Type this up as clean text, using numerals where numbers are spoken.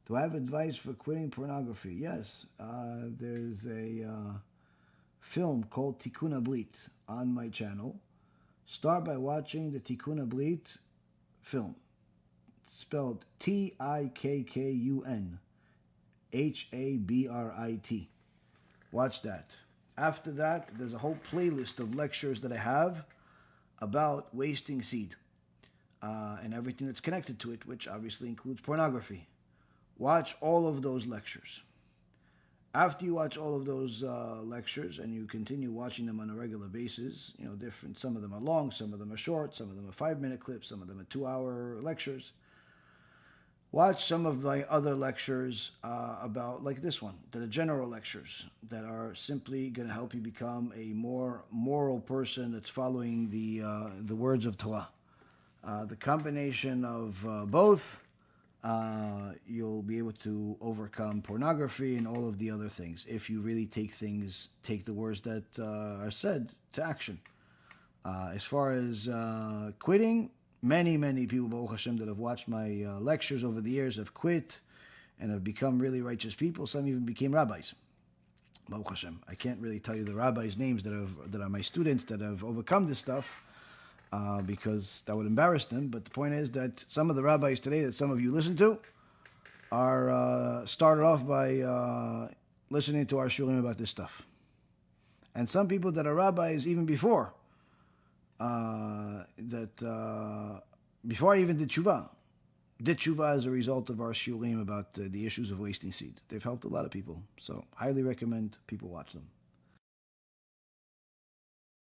Do I have advice for quitting pornography? Yes. There's a film called Tikkun Abrit on my channel. Start by watching the Tikkun Abrit film. It's spelled TIKKUN HABRIT. Watch that. After that, there's a whole playlist of lectures that I have about wasting seed and everything that's connected to it, which obviously includes pornography. Watch all of those lectures. After you watch all of those lectures and you continue watching them on a regular basis, different. Some of them are long, some of them are short, some of them are 5-minute clips, some of them are 2-hour lectures. Watch some of my other lectures about, like this one, that are general lectures that are simply going to help you become a more moral person that's following the words of Torah. The combination of both, you'll be able to overcome pornography and all of the other things if you really take the words that are said to action. As far as quitting, many people, Baruch Hashem, that have watched my lectures over the years have quit and have become really righteous people. Some even became rabbis. Baruch Hashem. I can't really tell you the rabbis' names that are my students that have overcome this stuff because that would embarrass them. But the point is that some of the rabbis today that some of you listen to are started off by listening to our shurim about this stuff. And some people that are rabbis even before before I even did tshuva as a result of our shurim about the issues of wasting seed. They've helped a lot of people. So highly recommend people watch them.